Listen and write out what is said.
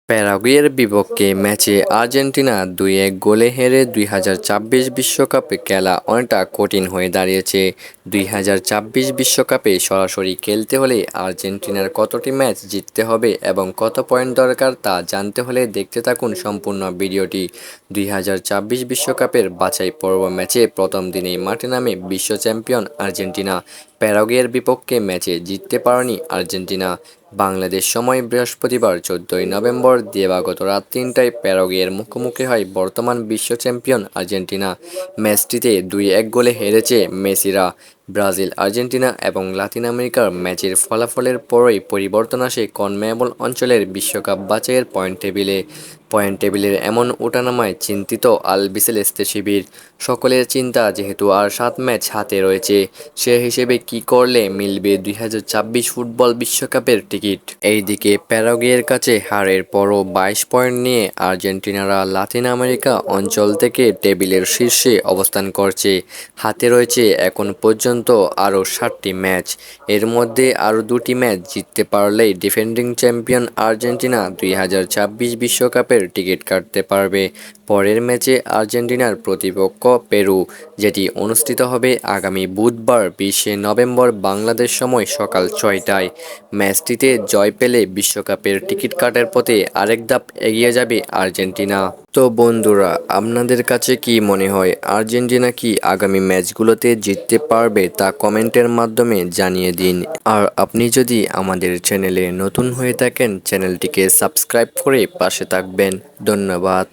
প্যারাগুয়ের বিপক্ষে ম্যাচে আর্জেন্টিনা ২-১ গোলে হেরে ২০২৬ বিশ্বকাপে খেলা অনেকটা কঠিন হয়ে দাঁড়িয়েছে। ২০২৬ বিশ্বকাপে সরাসরি খেলতে হলে আর্জেন্টিনার কতটি ম্যাচ জিততে হবে এবং কত পয়েন্ট দরকার তা জানতে হলে দেখতে থাকুন সম্পূর্ণ ভিডিওটি। ২০২৬ বিশ্বকাপের বাছাই পর্ব ম্যাচে প্রথম দিনেই মাঠে নামে বিশ্ব চ্যাম্পিয়ন আর্জেন্টিনা। প্যারাগুয়ের বিপক্ষে ম্যাচে জিততে পারেনি আর্জেন্টিনা। বাংলাদেশ সময় বৃহস্পতিবার ১৪ই নভেম্বর দিবাগত রাত ৩টায় প্যারাগুয়ের মুখোমুখি হয় বর্তমান বিশ্ব চ্যাম্পিয়ন আর্জেন্টিনা। ম্যাচটিতে ২-১ গোলে হেরেছে মেসিরা। ব্রাজিল, আর্জেন্টিনা এবং লাতিন আমেরিকার ম্যাচের ফলাফলের পরই পরিবর্তন আসে কনমেবল অঞ্চলের বিশ্বকাপ বাছাইয়ের পয়েন্ট টেবিলের এমন ওঠানামায় চিন্তিত আলবিসেলেস্তে শিবির। সকলের চিন্তা, যেহেতু আর ৭ ম্যাচ হাতে রয়েছে, সে হিসেবে কী করলে মিলবে ২০২৬ ফুটবল বিশ্বকাপের টিকিট। এইদিকে প্যারাগুয়ের কাছে হারের পরও ২২ পয়েন্ট নিয়ে আর্জেন্টিনারা লাতিন আমেরিকা অঞ্চল থেকে টেবিলের শীর্ষে অবস্থান করছে। হাতে রয়েছে এখন পর্যন্ত আরও ৭টি ম্যাচ। এর মধ্যে আরও ২টি ম্যাচ জিততে পারলেই ডিফেন্ডিং চ্যাম্পিয়ন আর্জেন্টিনা ২০২৬ বিশ্বকাপের টিকিট কাটতে পারবে। পরের ম্যাচে আর্জেন্টিনার প্রতিপক্ষ পেরু, যেটি অনুষ্ঠিত হবে আগামী বুধবার ২০শে নভেম্বর বাংলাদেশ সময় সকাল ৬টায়। ম্যাচটিতে জয় পেলে বিশ্বকাপের টিকিট কাটার পথে আরেক ধাপ এগিয়ে যাবে আর্জেন্টিনা। তো বন্ধুরা, আপনাদের কাছে কি মনে হয়, আর্জেন্টিনা কি আগামী ম্যাচগুলোতে জিততে পারবে তা কমেন্টের মাধ্যমে জানিয়ে দিন। আর আপনি যদি আমাদের চ্যানেলে নতুন হয়ে থাকেন, চ্যানেলটিকে সাবস্ক্রাইব করে পাশে থাকবেন। ধন্যবাদ।